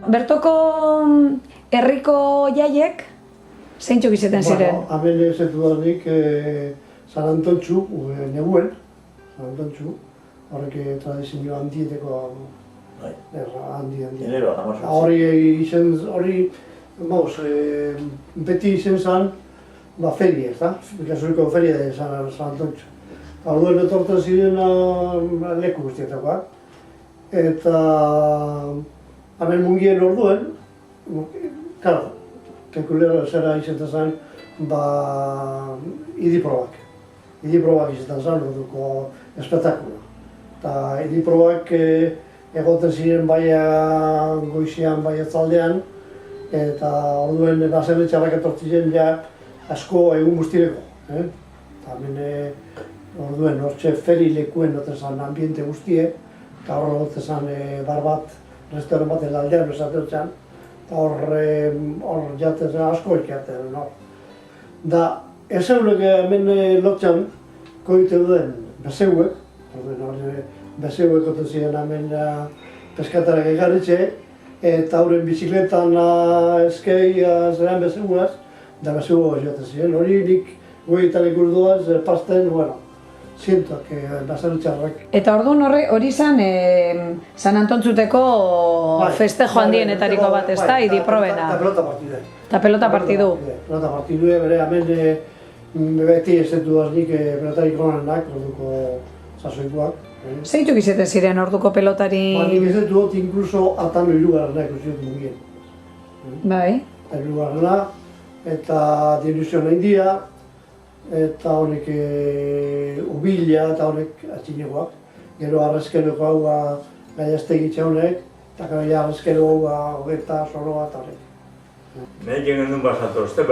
Bertoko herriko jaiek, zeintzuk izaten ziren? Hemen ezetu danik San Antontxu, neguen, San Antontxu, horrek tradizio handieteko handi. Hori beti izen zen feria, ez da? Bikasuriko feria da San Antontxu. Orduen etortzen ziren leku guztietakoak. Eta hemen mungien orduen, karo, pekulero zera izaten zen, idiprobak. Idiprobak izaten zen, orduko espektakula. Eta idiprobak egoten ziren baia goizean, baia zaldean, eta orduen baserri txarrak etortzen ziren ja asko egun guztireko. Eta hemen orduen hortxe feri lekuen noten zen ambiente guztie, eta hor gotzen zen bar bat, restauran bat aldean esaten zen, eta hor jaten zen asko ikaten. Da, ez eurek hemen lotxan koite duen bezeuek, bezeuek goten ziren hemen peskatarak egarritxe, eta hauren bizikletan eskei zeran bezeuaz, da bezeuak jaten ziren. Hori nik goietan ikurduaz, pasten, bueno, zientoak baserri txarrak. Eta orduan hori izan San Antontzuteko festejo handienetariko bat, ez da, idiprobena? Eta pelota partidu. Eta pelota partidu. Pelota partidu, bere hemen beti ez dut nik pelotarik onanak, orduko sasoikoak. Zeintzuk izaten ziren orduko pelotari? Nik ez dut inkluso atano hirugarrenak ikusi dut mugien. Bai. Hirugarrena, eta dilusio nahi dia, eta honek ubila eta honek atxinegoak. Gero arrezkeroko hau gaiaztegitxe honek, eta gero arrezkero hau hogeta, soroa eta honek. Nahi gengen basatu, ez da,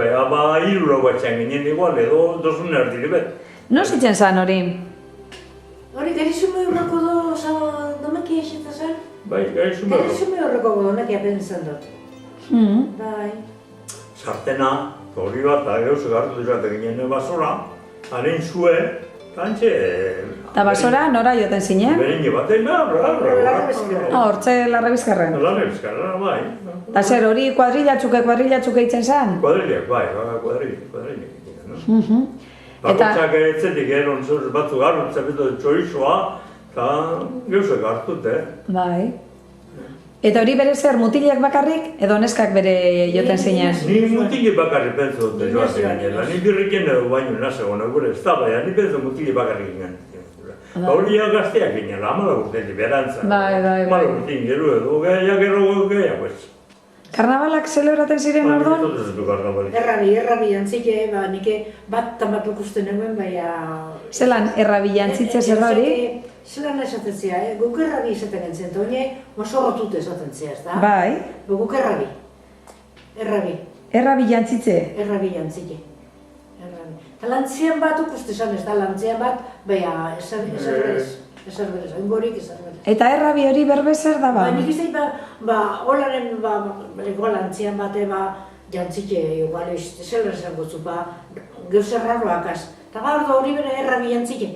hiru batzen ginen igual, edo dozun erdire bet. No zitzen zan hori? Hori, garizume horreko domeki eseta zen? Bai, garizume horreko. Garizume horreko domeki apentzen dut. Bai. Sartena, hori bat, gauz gartu dut ginen basora, haren zue, kantxe... Eta basora nora joten zinen? Beren baten, Hortze Larre Bizkarren? Larre Bizkarren, bai. Eta zer, hori kuadrilatxuke eitzen zen? Kuadrilak, bai, kuadrilak. Bakotzak etzetik eron batzuk garrutzen beto txorizoa, eta gauzak hartut, Bai. Eta hori bere zer, mutilak bakarrik edo neskak bere joten zinen? Ni mutilak bakarrik pentsu dute joaten ginen, ni birriken edo baino nasegoen, gure ez da, baina ni pentsu mutilak bakarrik ginen. Hori gazteak ginen, amala urtetik berantza. Bai. Amala urtetik gero edo, gehiago ez. Karnabalak zelebraten ziren orduan? Errabi jantzike, nike bat tamatu ikusten eguen, baina... Zelan, errabi jantzitze zer hori? Zelan esaten zia, guk errabi izaten gentzen, eta hori mosorrotut esaten zia, ez da? Bai. Guk errabi. Errabi jantzitze? Errabi jantzike. Eta lantzian bat ukuste esan ez da, lantzian bat, baina ezer berez, oingorik ezer berez. Eta errabi hori berbe zer da ba? Nik izait, holaren, lantzian bate, jantzike, igual, ezer esango zu, geuz erraroak az. Eta gaur da hori bere errabi jantzike.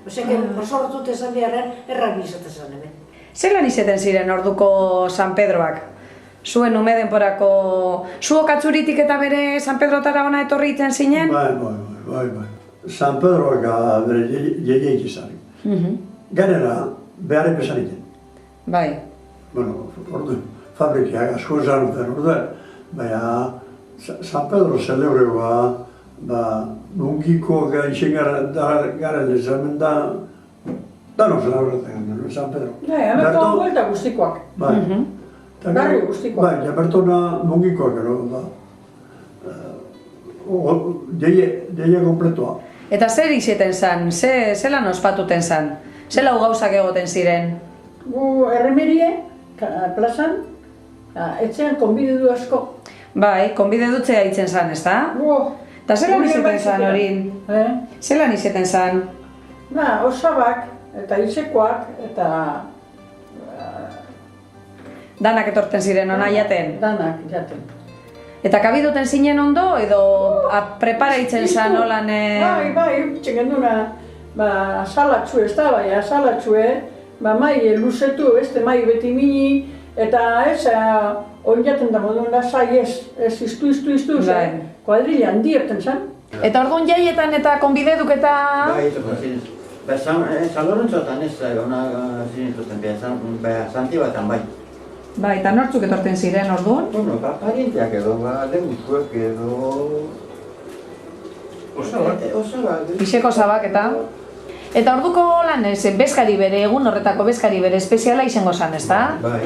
Osea, mosorrotut esan beharren, errabi izaten zen hemen. Zelan izaten ziren orduko San Pedroak? Zuen ume denporako... Zuok atzuritik eta bere San Pedrotara ona etorri iten zinen? Bai. San Pedroak bere jeieik izan. Ganera, behar epesan iten. Bai. Bueno, orduan, fabrikiak asko izan duten orduan, baina San Pedro celebregoa, mungiko gaixen garen ezamen da, danok celebratzen garen, San Pedro. Bai, hemen buelta guztikoak. Bai. Barri guztikoak. Bai, jabertona mungikoak ero, deie kompletoa. Eta zer izaten zan? Zelan ospatuten zan? Zela gauzak egoten ziren? Gu erremerie, plazan, etxean konbidedu asko. Bai, konbide dutzea itzen zan, ez da? Eta zelan izaten zan hori? Zelan izaten zan? Osabak, eta izekoak, eta... Danak etorten ziren ona jaten? Danak jaten. Eta kabiduten zinen ondo, edo prepara itzen zan holan... Bai, txengen duna, salatxue, ez da, bai, salatxue, mai luzetu, beste mai beti mini, Eta ez, oinaten da modun lasai ez iztu, Bai. kuadrilla handi erten zen. Eta orduan jaietan eta konbideduk eta... Bai, San Lorentzotan ez, ona zinituten behar, Santibatan bai. Bai, eta nortzuk etorten ziren orduan? Bueno, parienteak edo, lehenguzuek edo... Osabak. Piseko zabak eta... Eta orduko lan ez, bezkari bere, egun horretako bezkari bere espeziala izango zan, ezta? Bai.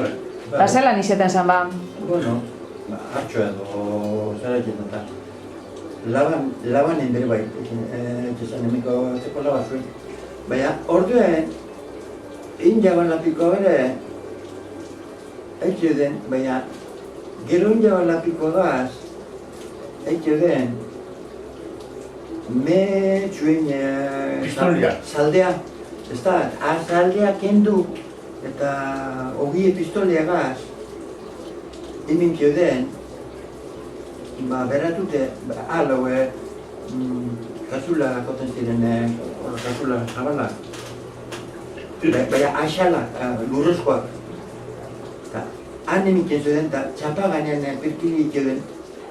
Eta zelan izeten zan ba? Bueno, hartxo edo, zera egiten eta. Labanen bere bai, etxezan emiko zeko labazuen. Baina, orduen, injaban lapiko bere, eitxo den, baina, gero injaban lapiko gaz, eitxo den, me txuen Pistolia. saldea, ez da, saldea kendu eta ogie pistolia gaz, iminkio den, beratute, aloe, kasula koten ziren, kasula zabalak, baina aixalak, lurrozkoak, han iminkio zuen eta txapa gainean pirkili den.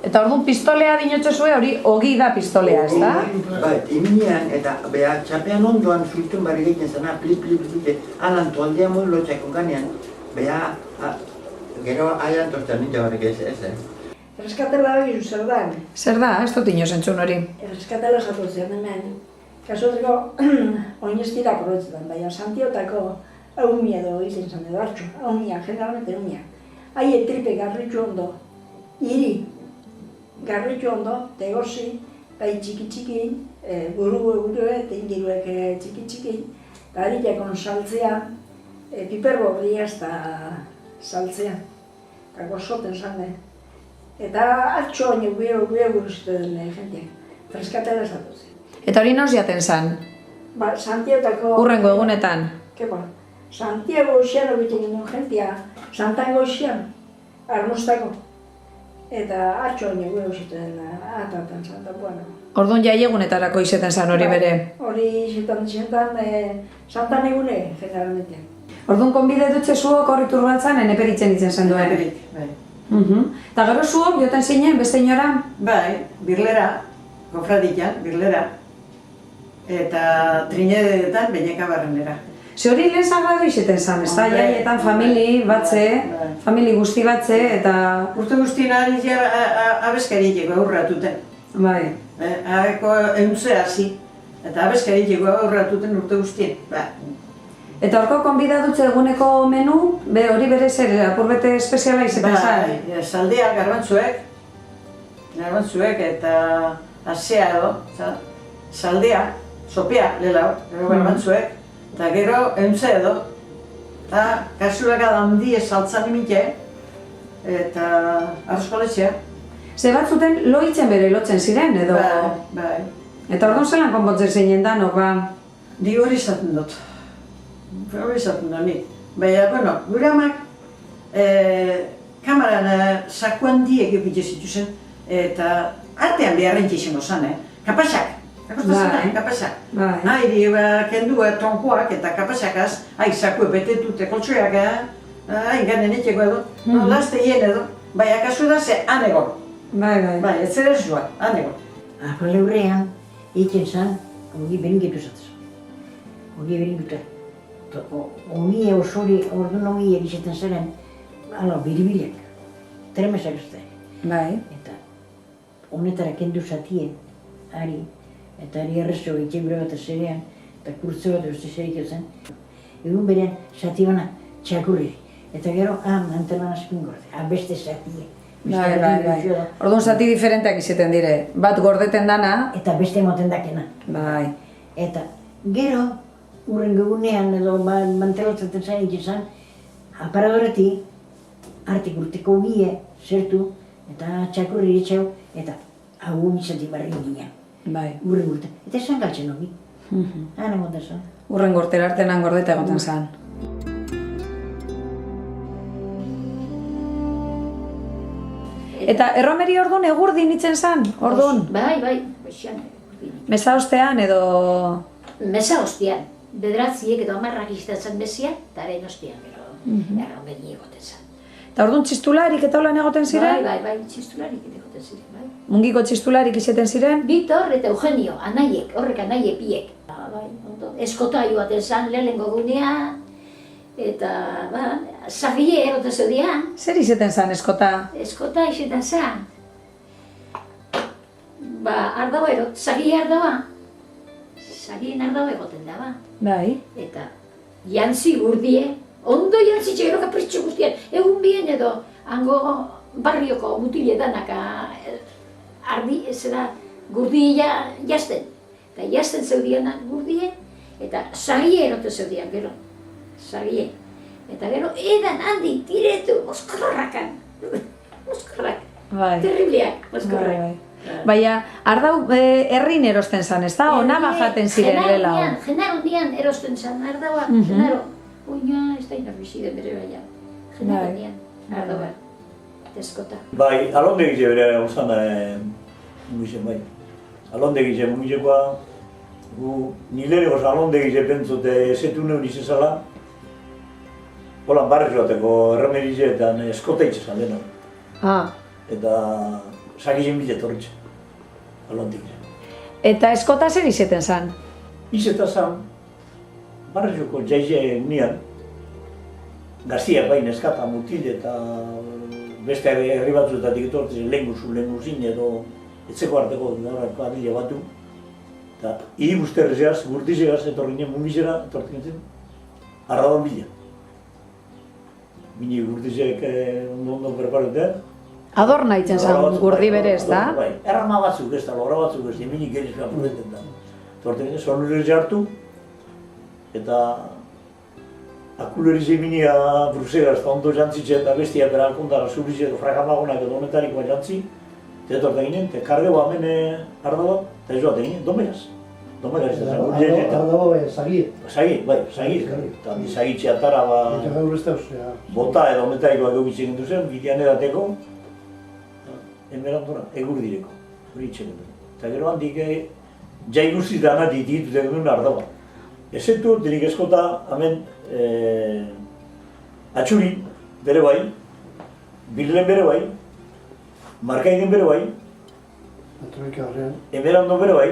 Eta orduan pistolea dinotze zuen hori ogi da pistolea, ezta? Bai, iminean eta beha txapean ondoan zuitun barri egiten zena, plip, alan toaldea modu lotxakon ganean, beha, gero aian tostan ninja barrik ez. Erreskatela hori zer da? Zer da, ez dut ino zentzun hori. Erreskatela zatu zen hemen. Kasoteko oinestirak horretzetan, baina Santiotako haumia edo izen zen edo hartxo, haumia, generalmente haumia. Haie tripe garritxu ondo, iri, garritxu ondo, tegosi, bai txiki-txikin, buru eta ingiruek txiki-txikin, eta hariakon saltzea, piperbo bria ez da saltzea, eta gozoten zane. Eta atxo hori guia buruzte den jenteak, freskatela esatu zen. Eta hori noz jaten zan, Ba, Santiotako... urrengo egunetan. Kepa, Santiago Oxian egiten genuen jentia, Santango Oxian, Armustako. Eta atxo hori guia buruzten atatan zan, eta bueno. Orduan jaiegunetarako izeten zan hori bere. Hori izetan Santan egune, generalmente. Orduan konbide dutxe zuok horri turbaltzan eneperitzen itzen zen duen. Bai. Eta gero zuok joten zinen beste inora? Bai, birlera, kofradikan, birlera. Eta trinedetan beineka barrenera. Ze hori lehen sagrado izeten zan, ez da? Jaietan famili batze, famili guzti batze, eta... Urte guztien ari abezkariteko aurratuten. Bai. Hako euntzea hasi. Eta abezkariteko aurratuten urte guztien. Eta horko konbida dutze eguneko menu, hori bere zer, apurbete espeziala izeten zan? Bai, saldea garbantzuek eta asea edo, saldea, sopea, lela, gero garbantzuek, eta gero euntze edo, eta kasulak handi saltzan imite, eta arroskoletxea. Ze batzuten loitzen bere lotzen ziren, edo? Bai. Eta orduan zelan konpontzen zeinen danok, ba? Di hori izaten dut. Hori izaten dut, ni. Baina, bueno, gure amak, kamaran sakuan diek epite zituzen, eta artean beharrentxe izango zan, kapasak. Kapasak. Hairi, kendu tronkoak eta kapasakaz, saku betetute koltsuak, ganen etxeko edo, laste hien edo, bai, akazu da ze anegon. Bai, ez zer ez joan, anegon. Leurrean, egiten zan, ogi beringetu zatuz. Ogi beringetu. Ogi osori, orduan ogi egizetan zaren, biribilek, tremesak uste. Bai. Eta honetara kendu zatien, ari, eta ari errezo egiten gure bat zerean, eta kurtze bat uste zerik zen. Egun berean, zati bana txakurri. Eta gero, mantelan azpin gorde, beste zatie. Bai. Orduan zati diferenteak izeten dire. Bat gordeten dana. Eta beste moten dakena. Bai. Eta gero, urren egunean edo mantelatzen zain izan, aparadoreti, artik urteko bie, zertu, eta txakurri etxau, eta hau izati barri ginen. Bai. Urren urte. Eta esan galtzen hobi. Hana gota zan. Urren gortera artenan gordeta egoten zan. Eta erromeri orduan egurdi nitzen zan, orduan? Bai, goizian. Meza ostean edo... Meza ostean. Bederatziek edo 10 iztetzen bezia, eta haren ostean, gero erromeri egoten zan. Eta orduan txistularik eta holan egoten ziren? Bai, txistularik egoten ziren, bai. Mungiko txistularik izeten ziren? Victor eta Eugenio, anaiek, horrek anaiek biek. Bai, ondo. Eskota joaten zan, lehenengo gunea, eta, zagie eroten zeudean. Zer izeten zan eskota? Eskota izeten zan. Ardaua erot, zagie ardaua. Zagien ardaua egoten da, Bai. Eta jantzi gurdie, ondo jantzitxe gero kapritxo guztien, egun bien edo, hango barrioko mutile danaka gurdie jazten. Eta jazten zeudianak gurdie, eta zagie erote zeudian gero. Zagie. Eta gero edan handi tiretu, moskorrakan. Moskorrak. Terribliak, moskorrak. Baina, ardau herrin erosten zan, ez da? Ona bajaten ziren lela. Genaro dian erosten zan, ardaua, genaro. Oina, ez da inarbiziden bere baina. Genaro dian, ardaua. Eskota. Bai, alondegitze bere gauzan mugizen bai. Alondegitze mugizekoa, nire goz alondegitze pentsute esetu neun izezala, holan barri joateko erremeritzeetan eskota itxezan dena. Eta sagizien bile torritxe, alondegitze. Eta eskota zer izeten zan? Izeta zan, barri joko jaize nian, gaztiak bain eskata mutil eta beste herri batzuetatik etortzen lehenguzin edo etzeko arteko adile batu. Eta hiri guzterrezeaz, gurtizegaz etorri nien mungizera, etortzen zen, arraban bila. Mini gurtizek ondo preparutean. Adorna itzen zan gurdi bere, ez da? Bai, errama batzuk ez da, lora batzuk ez da, mini gerizka pureten da. Etortzen zen, sonurez jartu, eta akulerize minia brusegaz eta ondo jantzitxe eta bestia bera alkontara zurize edo frakamagonak edo honetarikoa jantzi, eta etorten ginen, eta kargeo hemen ardabat, eta ez joaten ginen, domeraz. Domeraz ez da, gure jenetan. Ardabat bai, zagie. Zagie, bai, zagie. Eta zagitxe atara bota edo honetarikoa gehiagitzen gindu zen, bidean edateko, enberandora, egur direko, hori itxen dut. Eta gero handik jai guztiz dana ditituten duen ardabat. Ezetu, denik eskota, hemen atxuri bere bai, birlen bere bai, markainen bere bai, emerando bere bai,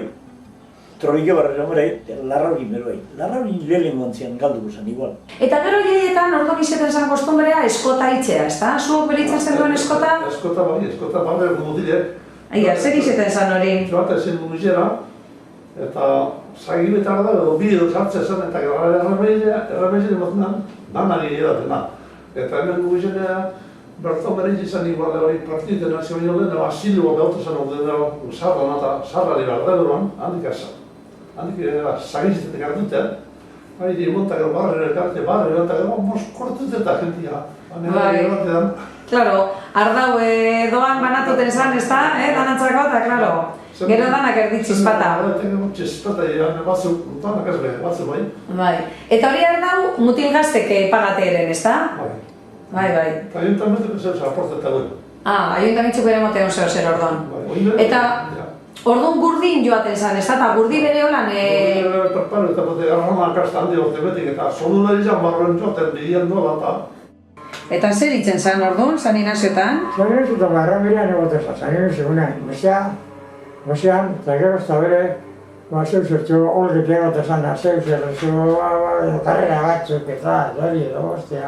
trobike barrean bere bai, larraurin bere bai. Larraurin lehen guantzian galduko zen, igual. Eta gero jaietan orduan izeten zen kostumbrea eskota itzea, ez da? Zuok beritzen zen duen eskota? Eskota bai, mutilek. Aia, zer izeten zen hori? Joaten zen munizera, eta zagibetar da, edo bi edo sartzen zen, eta errabezien emotenan, nanari edatena. Eta hemen munizera, bertan bere izan igual hori partiten hasi baino lehen, asilua behautu zen hori sarran eta sarrari behar da duran, handik zagiztetek hartutean, haidi montak barri elkarte, barri elkarte, moskortut eta jentia. Claro, ardau doan banatuten zan, ez da, danantzako eta, claro, gero danak erdi txispata. Txispata, danak ez beha, batzu bai. Bai, eta hori ardau mutil gaztek pagate eren, ez da? Bai. Eta ayuntamentuko zer aporteta duen. Ayuntamentzuko ere motean zer orduan. Eta orduan gurdin joaten zan, ez da, eta gurdi bere holan... Perparu eta bote arraman kasta handi orte betik eta solulari zan barroen joaten bidian dola eta... Eta zer itzen zan orduan, San Inazioetan? San Inazioetan barran bidean egoten zan, San Inazioetan, gozean, eta gero ez da bere, zeu zertxo olget egoten zan, zeu zertxo karrera batzuk eta, zari edo, ostia,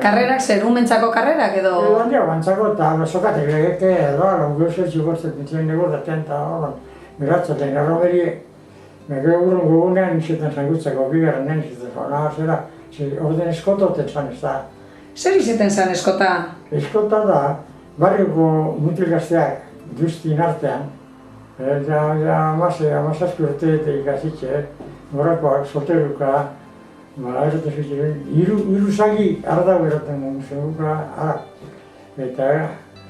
Karrerak zer, mentzako karrerak edo? Handia bantzako eta sokatek egeke edo, gauzer txigortzen ditzen dugu daten eta miratzaten erromeri, gero urrun gugunean izietan zangutzeko, bigarren nen izietan zera, orden eskototen zan ez da. Zer izietan zan eskota? Eskota da, barrioko mutil gazteak guztien artean, amazazpi urte ikasitxe, gorakoak, solteruka, eroten zuzen, hiru zagi ardau eroten zegoela, eta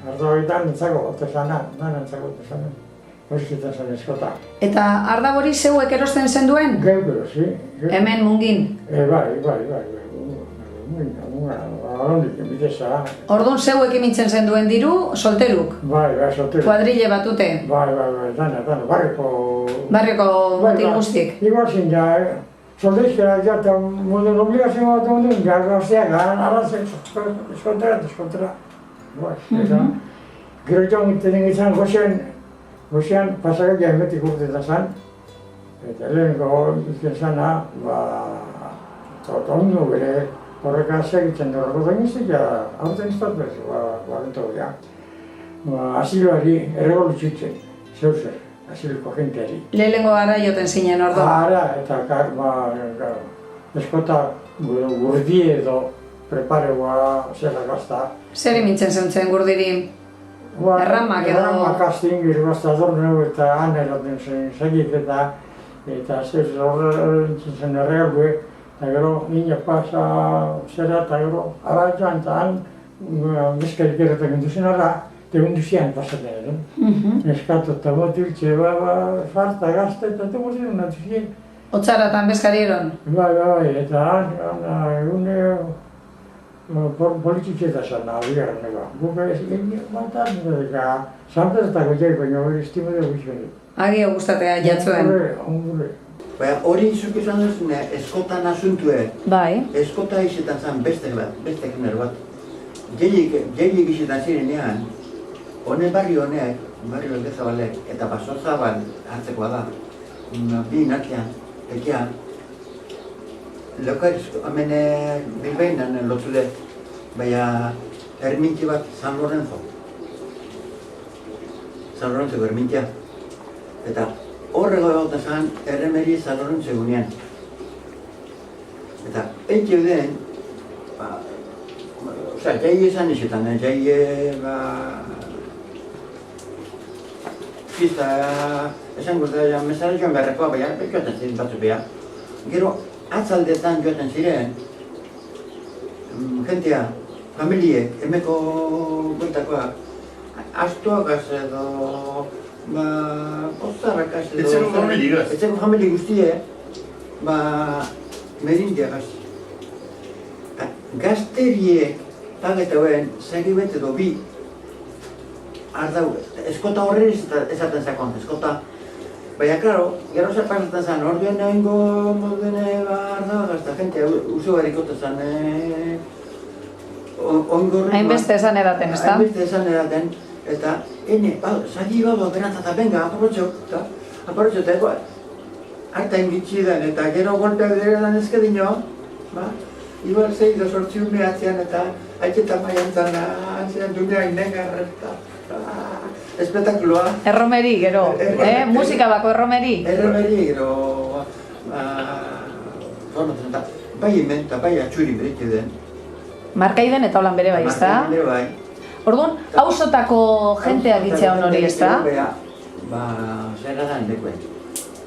ardau egitan nintzako ote zana, nintzako ote zana, hori zan eskota. Eta ardau hori zeuek erosten zen duen? Gero, zi. Hemen mungin? Bai, alondik bideza. Orduan zeuek imintzen zen duen diru, solteruk? Bai, solteruk. Kuadrille batute? Bai, dana, barrioko... Barrioko mutil guztiek? Igual zin ja, Soldezkera eta moden obligazio bat egon duen, gazteak arazen eskontra. Gero joan egiten izan goxean pasagaia emetik urtetan zan. Eta lehenko izan zana, ondo bere horreka segitzen dorako dainiztik, aurten ez dut bezu, barentu ja. Asiloari errebolutzitzen, zeuzer, asiliko jenteari. Lehenengo gara joten zinen ordo? Ara, eta eskota gurdi edo preparegoa zela gazta. Zer imintzen zentzen gurdiri? Erramak edo? Erramak aztingir gazta dorneu eta han eraten zen segik eta zez horrentzen zen erregalue. Eta gero nina pasa zera eta gero ara joan eta han bezkarik erretak enduzen ara, egun duzian pasatzen edo. Eskatu eta motiltxe, farta gazta eta egun duzian natuzien. Otzaratan bezkari eron? Bai, eta egun polititzeta zan, bigarren ega. Guk egin bat eta Sanperetako jaik baina hori estimu dugu izan. Agio gustatea jatzuen? Ongure. Baina hori izuk izan duzun eskotan asuntue. Bai. Eskota izetan zan beste gener bat. Jailik izetan zirenean, honen barri honek, barri Elgezabalek eta Basozabal hartzekoa da. Bi nartian, ekian. Lokarizko, hemen Bilbainan lotzule, baina ermintzi bat San Lorenzo. San Lorenzo ermintzia. Eta horrego egoten zen erremeri San Lorenzo egunean. Eta eitxe den, jai esan izetan, jai pista esango da mesara joan beharrekoa, baina joaten ziren batzu beha. Gero atzaldetan joaten ziren, jentea, familiek, emeko goitakoak, astuagaz edo, pozarrakaz edo... Etzeko familigaz? Etzeko famili guztie, merindiagaz. Gazteriek, pagetauen, segibet edo bi, ardau, eskota horre esaten zakon, eskota. Baina, klaro, gero zer pasatzen zen, orduen egingo modene ardauagaz, eta jente usu barikote zen, hainbeste esan edaten, ez da? Hainbeste esan edaten, eta zagi bado berantzat eta benga, aparotxo, eta harta ingitsi den, eta gero golpeak diredan ezkedino, igual 6 edo 8 mehatzean eta haitxetan maian zan dunea inegarra eta espetakuloa. Erromeri, gero, musika bako erromeri? Erromeri, gero, bai hemen eta bai atxuri bereke den. Markaiden eta holan bere bai, ez da? Markaiden bere bai. Orduan, hausotako jenteak itxean hori, ez da? Zerra da lekuen.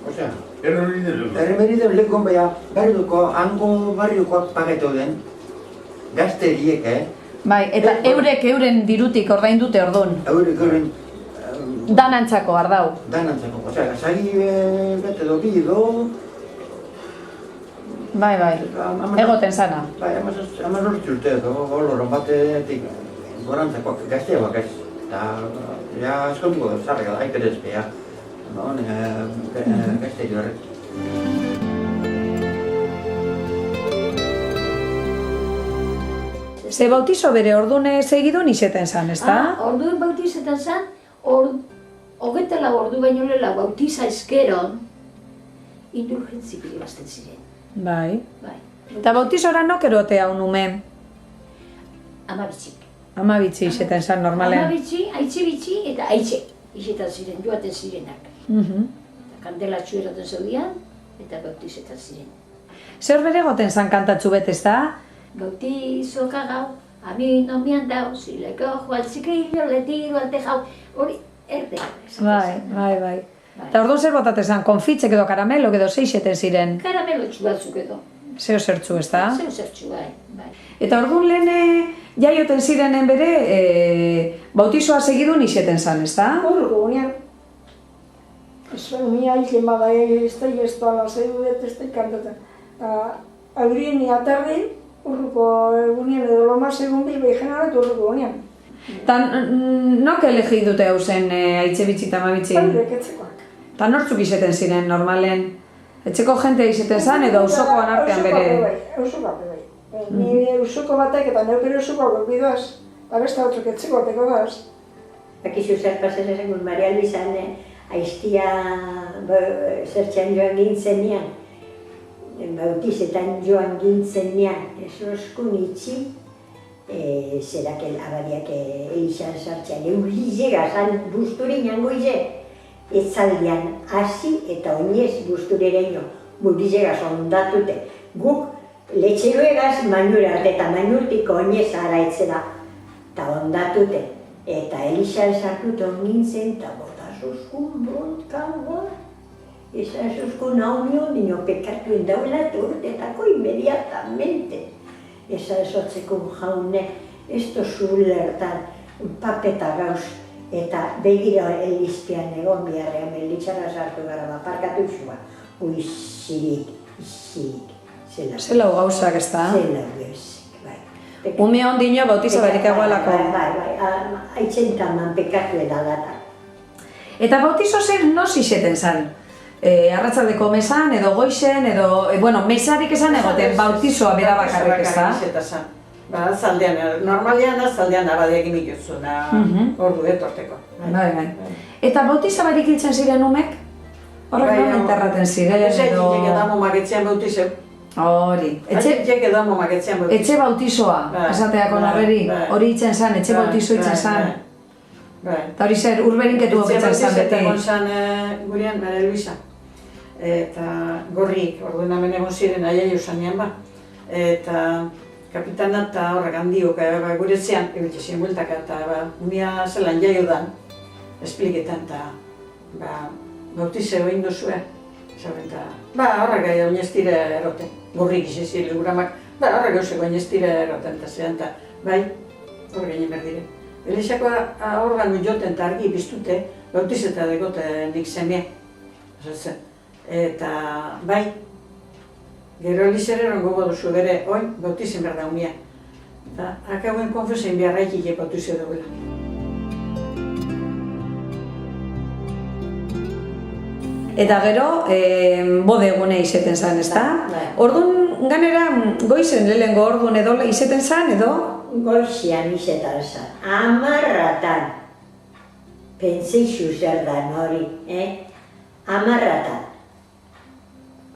Osea, Erremeri den lekuen baina barrioko, hango barriokoak pagetu den, gazteriek, Bai, eta euren dirutik ordain dute orduan? Euren... Danantzako, ardau? Danantzako, osea, sari bete edo bi edo... Bai, egoten zana? Bai, hamaz urte urte edo, loron batetik gorantzakoak gazteagoak ez. Eta, eskontuko dut, zarrega da, aiperez beha. Gazteri horrek. Ze bautizo bere ordune segidun izeten zan, ez da? Orduen bautizetan zan, hogetela ordu baino lela bautiza eskeron, indulgentzi pili bazten ziren. Bai. Eta bautizora nok erotea un ume? Amabitzik. Amabitzi izeten zan, normalen? Amabitzi, aitzi bitzi eta aitze izetan ziren, joaten zirenak. Kandelatxu eroten zaudian eta bautizetan ziren. Zer bere goten zan kantatxu bet, ez da? Bautizo kagau, ami nomian dau, zileko joaltzikillo, letiro, alte jau, hori erde. Bai. Eta orduan zer botaten zan, konfitzek edo karamelok edo zeixeten ziren? Karamelotxu batzuk edo. Zeo zertxu, ez da? Zeo zertxu, bai. Eta orduan lehen jaioten zirenen bere, bautizoa segidun izeten zan, ez da? Horreko gunean. Ni aiken bada ez da ala zeidu dut ez da kantatzen. Aurien atarri, urruko egunean edo lomaz egun behi generat urruko gunean. Eta nok elegi dute hau zen aitze bitxi eta amabitzi? Horrek etzekoak. Eta nortzuk izeten ziren normalen? Etxeko jente izaten zan edo auzokoan artean bere? Auzokoak bai. Ni auzuko batek eta neuk ere auzokoak bidoaz, eta beste batzuk etxeko bateko doaz. Akizu zer pasen esangun, Maria Luisan aiztia zertxean joan gintzen nian, bautizetan joan gintzen nian, esoskun itxi, zerakel abadiak eixan sartxean, eurrizega zan busturi nango ize, etzaldian hasi eta oinez busturereino, burizega zondatute. Guk letxeroegaz mainurat eta mainurtiko oinez ara etzela, eta ondatute. Eta Elixan sartut ongintzen, eta bota zuzkun brontkagoa. Esan zuzkun naunion, dino pekatuen daula urtetako inmediatamente. Esan zotzeko jaune, ez tozu lertan papeta gauz, eta begira Eliztean egon biharrean, Elixara sartu gara, parkatu zua. Zirik, Zelau gauzak ez da? Zelau gauzak. Ume ondino bautiza barik egoelako. Bai, haitxentaman pekatu edalata. Eta bautizo zer noz izeten zan? Arratzaldeko mesan, edo goixen, edo... Bueno, mesarik esan egoten, bautizoa bera bakarrik ez da? Ba, zaldean, normalean zaldean abadiak imikuzuna ordu etorteko. Bai. Eta bautiza barik hiltzen ziren umek? Horrek non enterraten ziren, edo... Etxe edamo magetzean bautizeu. Hori. Etxe bautizoa, esateako norreri, hori hitzen zan, etxe bautizo hitzen zan. Eta hori zer, urbelinketu oketzen zan beti. Etxe bautizo egon zan gurean, Maria Luisa. Eta gorrik, orduen hemen egon ziren aiaio zanean ba. Eta kapitana eta horrek handiok guretzean, egitea ziren bueltaka, eta unia zelan jaio dan, espliketan, eta bautizeo egin duzue. Horrek oineztire eroten, gorrik izizile uramak, horrek gauzeko oineztire eroten eta zean, bai, horrek egin behar dire. Elixako organu joten eta argi biztute, bautizeta degote nik zemie. Eta bai, gero Elixereron gogo duzu bere, oin, bautizen behar da umia. Eta akauen konfusein behar haikik bautize duela. Eta gero, bode egune izeten zan, ez da? Orduan, ganera, goizen lehengo orduan edo izeten zan, edo? Goizian izetan zan, 10:00. Pentseixu zer dan hori, 10:00.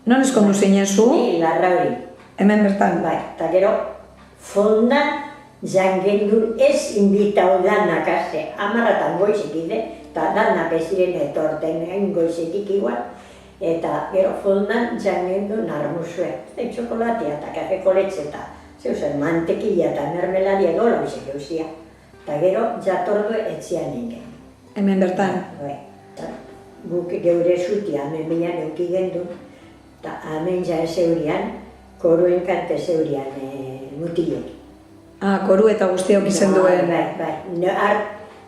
Non eskondu zinen zu? Ni, Larrauri. Hemen bertan? Bai, eta gero, fondan jangendun ez inbitau danak azte, 10:00 goizik ide, eta danak ez ziren etorten egin goizetik igual, eta gero fondan jangendun armuzue, txokolatea eta kafeko letxe eta zeuzen mantekila eta mermeladia dola bizek euzia. Eta gero jatordu etzian ingen. Hemen bertan? Bai, eta guk geure zutia hemen bilan euki gendun, eta hemen ja zeurian, koruen kante zeurian mutilek. Koru eta guztiok izen duen. Bai.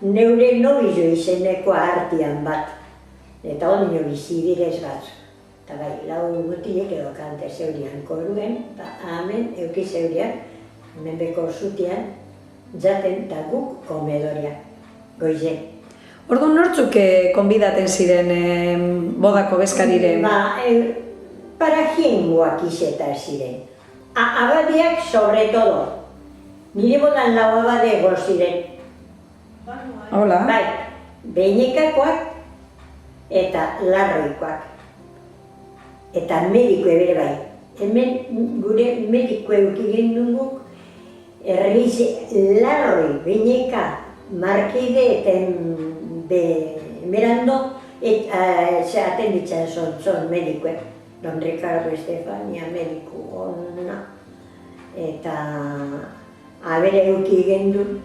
Neure nobizo izeneko artian bat. Eta ondino bizi direz batzu. Eta bai, lau mutilek edo kante zeurian koruen, eta hemen euki zeurian, hemen beko zutian, jaten eta guk komedorian, goizen. Orduan nortzuk konbidaten ziren bodako bezkariren? Parajiengoak izeta ziren. Abadiak sobre todo. Nire bodan lau abade egon ziren. Hola. Bai, Beinekakoak eta Larroikoak. Eta mediko ebere bai. Hemen gure mediko euki gendun guk, erregize Larroi, Beineka, Markide eta Merando, atenditzen zon medikoek. Don Ricardo Estefania, mediku onna. Eta abere euki gendun.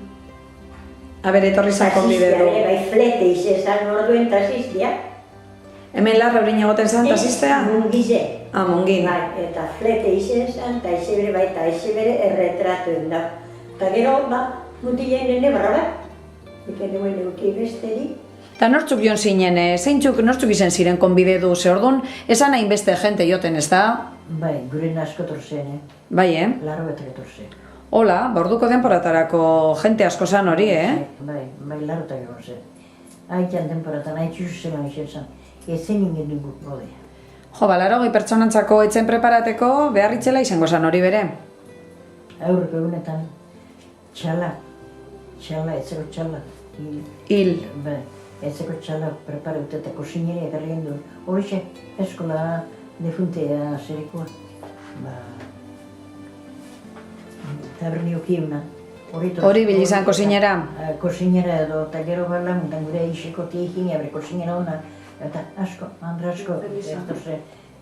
Abere etorri zan konbideru. Bai, flete izan orduen tasistia. Hemen Larra horrein egoten zan tasistea? Mungize. Mungin. Bai, eta flete izan, eta izebere bai, eta izebere erretratuen da. Eta gero, mutilen nene barra bat. Eken duen euki besteri. Eta nortzuk joan zinen, nortzuk izen ziren konbidedu, ze orduan, esan hainbeste jente joten, ez da? Bai, gure asko torzen, Bai, Larro betek torzen. Hola, orduko denporatarako jente asko zan hori, Bai, Larro eta egon zen. Haitean denporatan, haitxuzu zelan izan zen. Ezen ingen dugu godea. Jo, 80 pertsonantzako etzen preparateko beharritzela izango zen hori bere. Aurreko egunetan, txala, etzeko txala. Hil. Etzeko txala preparatu eta kosinere ekarri gendu. Horixe, eskola defuntea zerikoa. Tabernio kiuna. Hori bilizan kosinera? Kosinera edo, eta gero laguntan gure iseko tiekin ebre kosinera hona. Eta asko, Andre asko,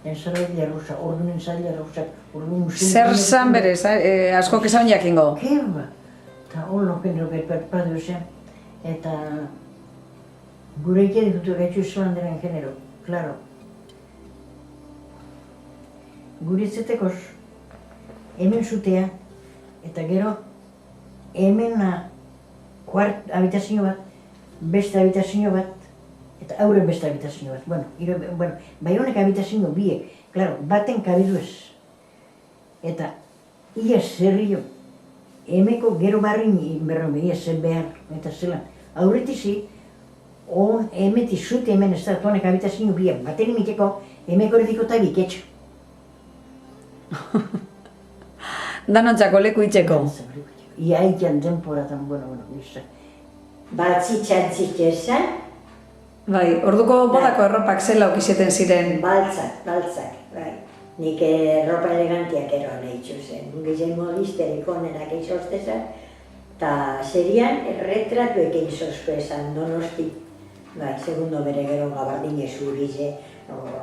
ensalaila rusa, orduan ensalaila rusa, orduan musin... Zer zan berez, asko kezan jakingo? Keba, eta holo genero berpadu zen, eta gure ikede dutu gaitxu zelanderen genero, klaro. Gure itzetekoz, hemen zutea, eta gero, hemen habitazio bat, beste habitazio bat, eta aurren beste habitazio bat. Bueno, bai honek habitazio biek, klaro, baten kabidu ez. Eta ia zerrio, emeko gero barrin berrome, ia zer behar, eta zelan. Aurretizi, emeti zute hemen ez da, honek habitazio biek, baten imiteko, emeko erediko eta biketxo. Danontzako leku itxeko. Ia aitan denporatan, bueno, gisa. Batzitxantzik esan, Bai, orduko bodako erropak zela okizeten ziren? Baltzak, bai. Nik erropa elegantiak eroan eitzu zen. Guillermo Listerik onenak izostezan, eta serian erretratuek izozko esan Donosti. Bai, segundo bere gero gabardine zurize,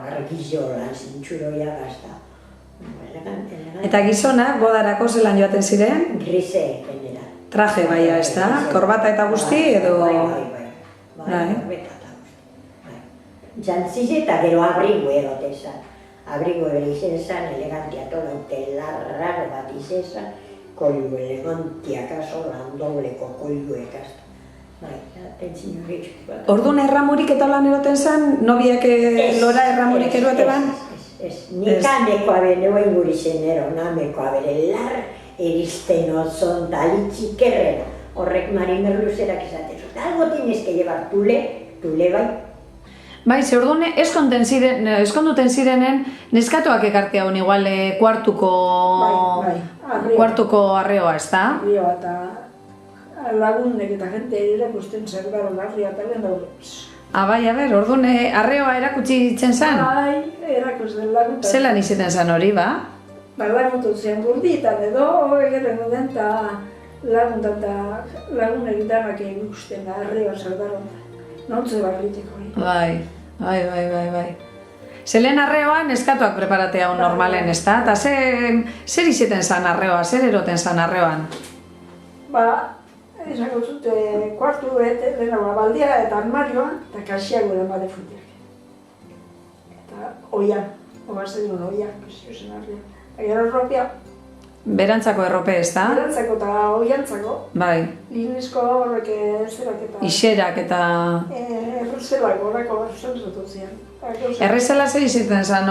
argizio lan zintxuroia gazta. Eta gizonak bodarako zelan joaten ziren? Grise, genera. Traje baia, ez da? Korbata eta guzti edo... Bai. Jantzize eta gero abrigo erote zan. Abrigo ere izen zan, elegantia tolaute larraro bat izen zan, koilu elegantiak aso landobleko koilu ekazta. Bai, atentzin horiek bat. Orduan erramurik eta lan eroten zan, nobiak lora erramurik eroate ban? Ez, nik amekoa bere oinguri zenero, namekoa bere lar eristen otzon talitzik errero. Horrek marimerluzerak esaten zut. Algo tienes que llevar tule bai. Bai, ze orduan eskonduten zirenen neskatoak ekartea hon igual kuartuko arreoa, ez da? Arreoa eta lagunek eta jente erakusten zer daron arreoa eta lehen daure. Bai, orduan arreoa erakutsi ditzen zan? Bai, erakusten laguntan. Zelan izeten zan hori, ba? Laguntun zen burditan edo, egiten duden eta laguntan eta lagunek danak ikusten arreoa zer daron. Nontze barriteko hori. Bai. Zelen arreoan neskatuak preparatea hon normalen, ez da? Eta zer izeten zan arreoa, zer eroten zan arreoan? Esako zute kuartu lehenagoa baldia eta armarioa eta kasiago edan bade funtiak. Eta oian, ogazen duen oian, zen arreoa. Gero erropia. Berantzako errope, ez da? Berantzako eta oiantzako. Bai. Linizko horrek zerak eta... Ixerak eta... Errezelak horreko zentzatu zian. Errezela zer iziten zen?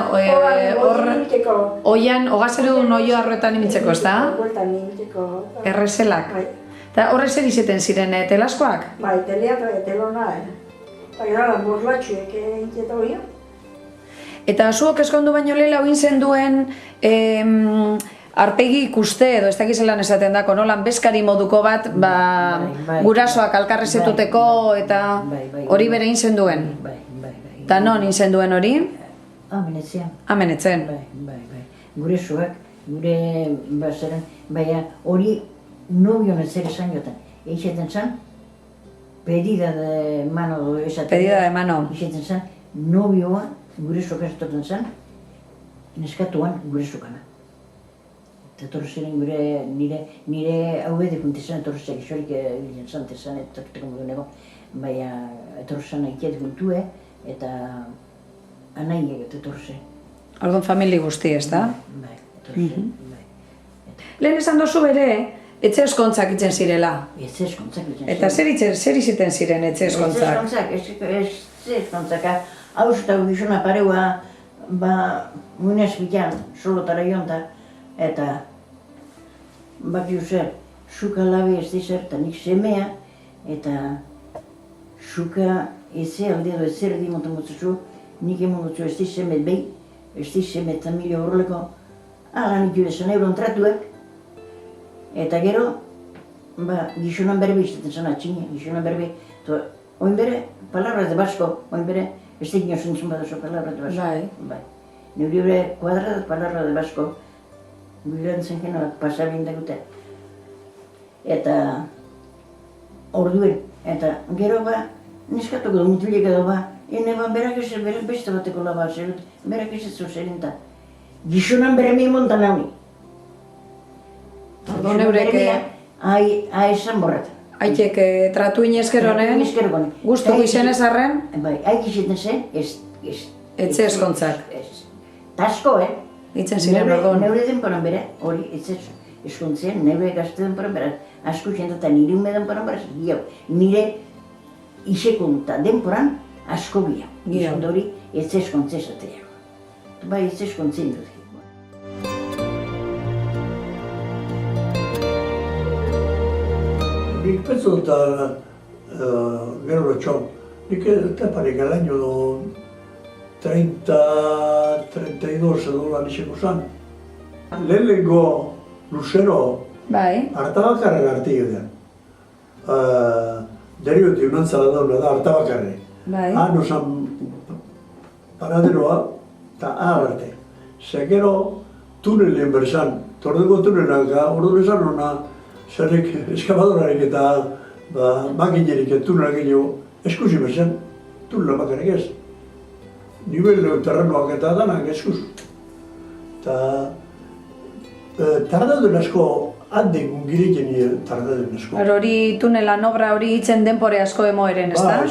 Oian, ogazeru duen oio arroetan imitzeko, ez da? Bueltan imitzeko. Errezelak? Bai. Eta horre zer izeten ziren telaskoak? Bai, telea eta telona. Eta gara, borlatxuek inkieta hori. Eta zuok eskondu baino lehela oin zen duen arpegi ikuste edo ez dakizelan esaten dako, nolan bezkari moduko bat gurasoak alkarrezetuteko eta hori bere inzen duen. Eta non inzen duen hori? Amenetzean. Amenetzen. Bai. Gure soak, gure bazeran, baina hori nobion ez zer esan jotan. Eixeten zan, pedida de mano esaten. Pedida de mano. Eixeten zan, nobioa gure soak esatoten zan, neskatuan gure sokana. Eta torro ziren nire hau edikunti zen, torro ziren xorik egiten zante zen, eta teko modu nego, baina torro zen aikiet guntue, eta anaiek eta torro zen. Orduan famili guzti, ez da? Bai, torro zen, bai. Lehen esan dozu bere, etxe eskontzak itzen zirela. Etxe eskontzak itzen ziren. Eta zer iziten ziren etxe eskontzak? Etxe eskontzak, hau eta gizona pareua, munez bitan, solotara jonta, eta baki zer, suka labe ez dizer, eta nik semea, eta suka eze alde edo ezer di montan motzuzu, nik emon dutzu ez dizemet behi, ez dizen eta mila horreleko alan iku esan euron tratuak. Eta gero, gizonan berbe izaten zen atxine, gizonan berbe. Oin bere, palabras de basko, oin bere, ez dik niozen zun badazo palabras de basko. Bai. Neuri bere kuadrat palabras de basko, bilan zen geno pasabin dagute. Eta orduen, eta gero neskatuko da mutilek edo ene berak ez beste bateko laba zerut, berak ez ez zuzeren eta gizonan bere mi montan launi. Orduan eurek... Esan borrat. Aitek tratu inezkeronen, guztu izenez arren? Bai, haik izaten zen, etxe eskontzak. Tasko, Itzen ziren orduan. Neure denporan bera, hori etxe eskontzen, neure gazte denporan bera, asko izan eta nire ume denporan bera, nire isekunta denporan asko bia. Izan hori etxe eskontze esatea. Bai, etxe eskontzen dut. Nik penso eta gero retxon, nik teparik el año 32 edo lan iseko zan. Lehenengo luzero Artabakarren arti edan. Deriotik unantzala dauna da Artabakarre. Han osan paraderoa eta arte. Ze gero tunelen berzan, tordeko tunelak, ordu bezan hona zerrek eskabadorarik eta makinerik tunelak gehiago eskusi berzan, tunela bakarrik ez. Nibel terrenoak eta danak eskuz. Eta tardadun asko handen gungireken tardadun asko. Hori tunelan obra hori hitzen denpore asko emoeren, ez da?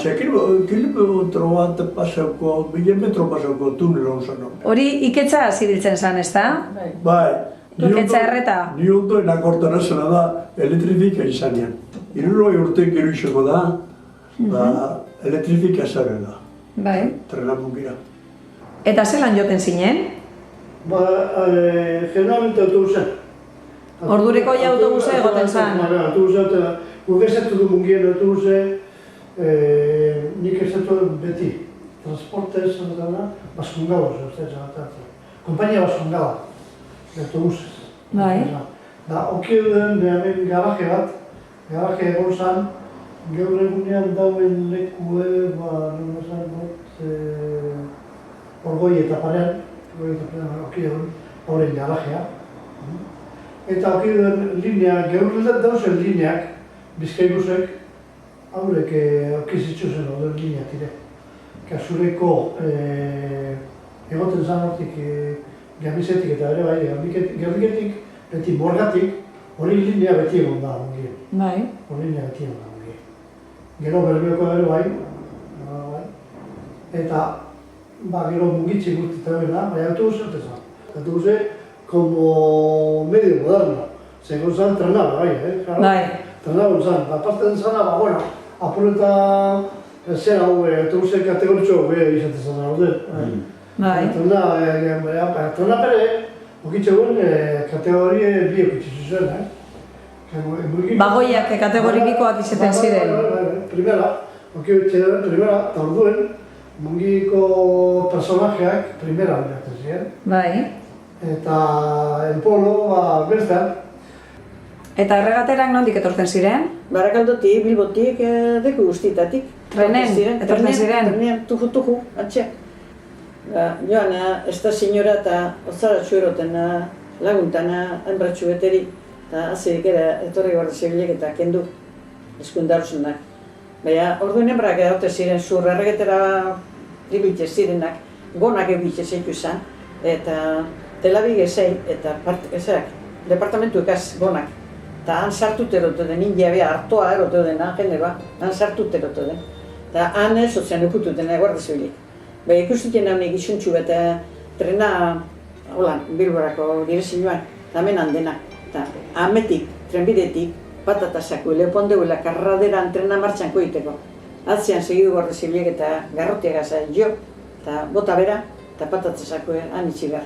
Kilometro bat pasauko, 1000 metro pasauko tunela onzan. Hori iketza zibiltzen zan, ez da? Bai. Iketza erreta? Ni ondoen akortan azena da elektrifika izanean. 60 urte gero izango da, elektrifika zaren da. Bai. Trena mungira. Eta zelan joten zinen? Generalmente autobusen. Ordureko ja autobuse egoten zan? Autobusen eta guk ezetu du mungien autobuse, nik ezetu beti. Transporte ez dena, Baskungala, kompainia Baskungala, autobusez. Bai. Da, okiuden hemen garaje bat, garaje egon zan, gaur egunean dauen lekue, Orgoi eta parean, okiuden horren garajea. Eta okiuden linea, gaur dauzen lineak, Bizkaibusek, haurek okizitzuzen horren linea tire. Kasureko egoten zan hortik Gabizetik eta ere bai, Gabiketik, beti Morgatik, hori linea beti egon da mungien. Bai. Hori linea beti egon da mungien. Gero Bermeoko ere bai, eta gero mungitzik urteta bena, bai autobuse urte zan. Autobuse como medio moderno, segon zan trenaba bai, Bai. Trenaba zan, apazten zana, bueno, apureta zer hau autobuse kategoritxo izaten zan hau Bai. Trena pere, okitzegun kategorie bi okitzizu zen, Bagoiak kategori bikoak izaten ziren. Primera, eta orduen, mungiko personajeak primera bilatzen ziren. Bai. Eta el polo, bestean. Eta erregaterak nondik etortzen ziren? Barakaldotik, Bilbotik, deku guztietatik. Trenen, etortzen ziren? Trenean, tuju, atxe. Joan, ez da signora eta ozaratxu eroten laguntana enbratxu beteri, eta azirik etorri guarda zibilek eta kendu eskundaruzenak. Baina, orduen enbrak edaute ziren, zur erregetera ribiltze zirenak, gonak ebiltze zeitu izan, eta telabik ezei, eta departamentu ekaz gonak. Eta han sartut erotu den, india bea hartoa erotu dena, generoa, han sartut erotu den. Eta han sozian ukutu dena guarda zibilek. Baina ikusten nahi gizuntxu eta trena Bilborako direzioan, eta hemen handena. Eta ametik, trenbidetik, patatasaku, leopondeuela, karraderan trena martxan koiteko. Atzean segidu guarda zibilek eta garrotiagaz jo, eta bota bera, eta patatasaku han itxigar.